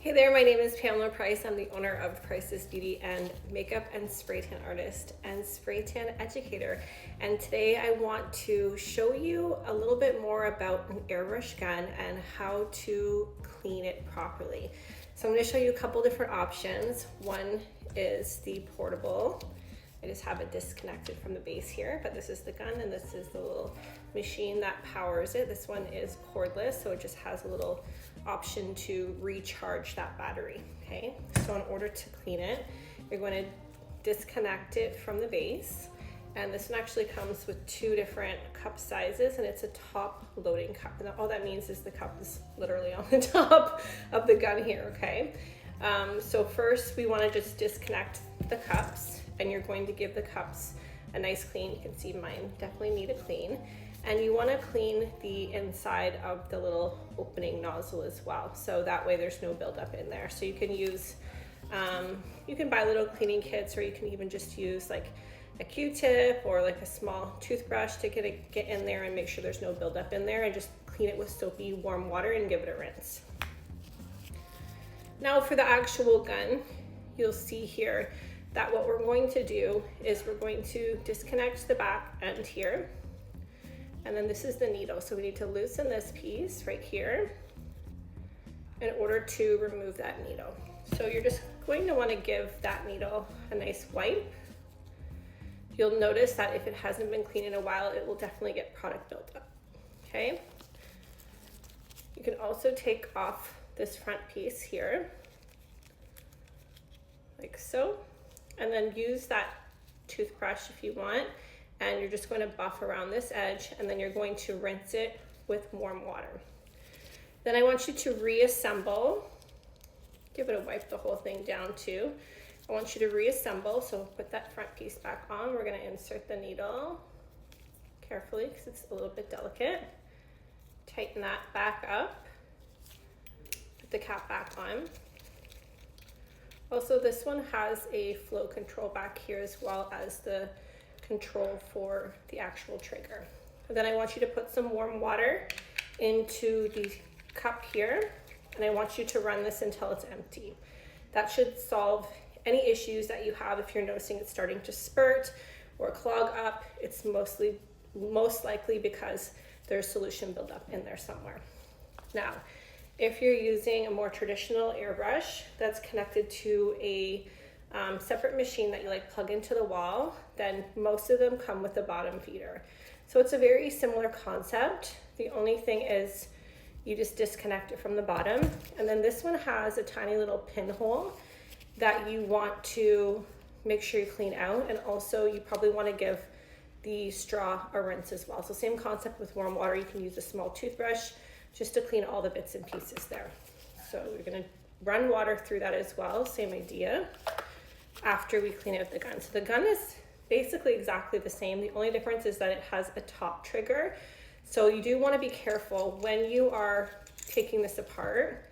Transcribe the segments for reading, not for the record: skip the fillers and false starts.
Hey there, my name is Pamela Price. I'm the owner of Price's Beauty and makeup and spray tan artist and spray tan educator. And today I want to show you a little bit more about an airbrush gun and how to clean it properly. So I'm going to show you a couple different options. One is the portable. I just have it disconnected from the base here, but this is the gun and this is the little machine that powers it. This one is cordless, so it just has a little option to recharge that battery. Okay, so in order to clean it, you're going to disconnect it from the base, and this one actually comes with two different cup sizes, and it's a top loading cup, and all that means is the cup is literally on the top of the gun here. Okay, so first we want to just disconnect the cups, and you're going to give the cups a nice clean. You can see mine definitely need a clean. And you want to clean the inside of the little opening nozzle as well, so that way there's no buildup in there. So you can use, you can buy little cleaning kits, or you can even just use like a Q-tip or like a small toothbrush to get in there and make sure there's no buildup in there, and just clean it with soapy warm water and give it a rinse. Now for the actual gun, you'll see here that what we're going to do is we're going to disconnect the back end here. And then this is the needle. So we need to loosen this piece right here in order to remove that needle. So you're just going to want to give that needle a nice wipe. You'll notice that if it hasn't been cleaned in a while, it will definitely get product buildup. Okay. You can also take off this front piece here, like so, and then use that toothbrush if you want. And you're just going to buff around this edge, and then you're going to rinse it with warm water. Then I want you to reassemble. Give it a wipe the whole thing down too. I want you to reassemble, so put that front piece back on. We're going to insert the needle carefully because it's a little bit delicate. Tighten that back up. Put the cap back on. Also, this one has a flow control back here as well as the control for the actual trigger. And then I want you to put some warm water into the cup here, and I want you to run this until it's empty. That should solve any issues that you have. If you're noticing it's starting to spurt or clog up, it's most likely because there's solution buildup in there somewhere. Now, if you're using a more traditional airbrush that's connected to a separate machine that you like plug into the wall, then most of them come with a bottom feeder. So it's a very similar concept. The only thing is you just disconnect it from the bottom, and then this one has a tiny little pinhole that you want to make sure you clean out, and also you probably want to give the straw a rinse as well. So same concept with warm water. You can use a small toothbrush just to clean all the bits and pieces there. So we're going to run water through that as well, same idea, after we clean out the gun. So the gun is basically exactly the same. The only difference is that it has a top trigger. So you do want to be careful when you are taking this apart.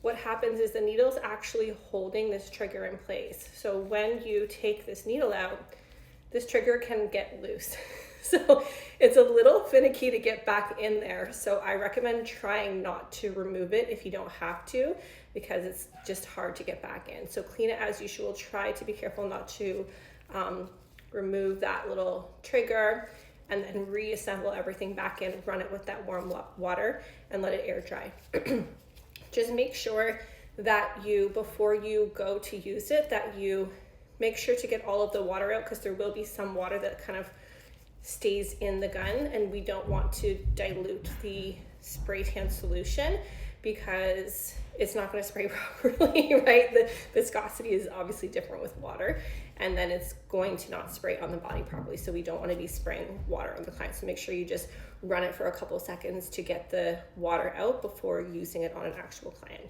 What happens is the needle's actually holding this trigger in place. So when you take this needle out, this trigger can get loose. So it's a little finicky to get back in there. So I recommend trying not to remove it if you don't have to, because it's just hard to get back in. So clean it as usual. Try to be careful not to remove that little trigger, and then reassemble everything back in, run it with that warm water and let it air dry. Just make sure that you, before you go to use it, that you make sure to get all of the water out, because there will be some water that kind of stays in the gun, and we don't want to dilute the spray tan solution because it's not going to spray properly, right? The viscosity is obviously different with water, and then it's going to not spray on the body properly. So we don't want to be spraying water on the client. So make sure you just run it for a couple of seconds to get the water out before using it on an actual client.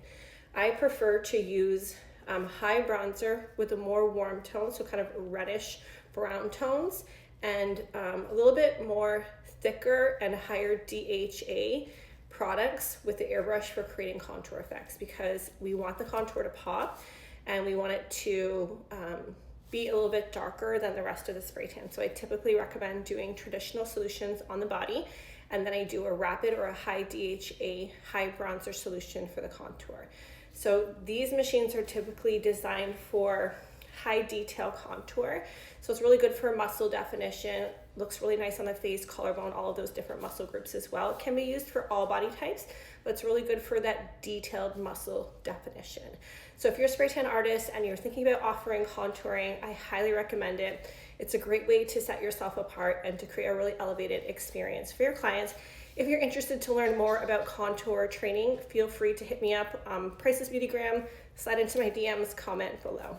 I prefer to use high bronzer with a more warm tone, so kind of reddish brown tones, and a little bit more thicker and higher DHA products with the airbrush for creating contour effects, because we want the contour to pop and we want it to be a little bit darker than the rest of the spray tan. So I typically recommend doing traditional solutions on the body and then I do a rapid or a high DHA, high bronzer solution for the contour. So these machines are typically designed for high detail contour. So it's really good for muscle definition, looks really nice on the face, collarbone, all of those different muscle groups as well. It can be used for all body types, but it's really good for that detailed muscle definition. So if you're a spray tan artist and you're thinking about offering contouring, I highly recommend it. It's a great way to set yourself apart and to create a really elevated experience for your clients. If you're interested to learn more about contour training, feel free to hit me up, Priceless Beautygram, slide into my DMs, comment below.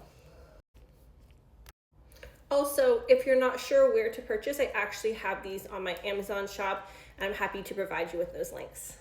Also, if you're not sure where to purchase, I actually have these on my Amazon shop, and I'm happy to provide you with those links.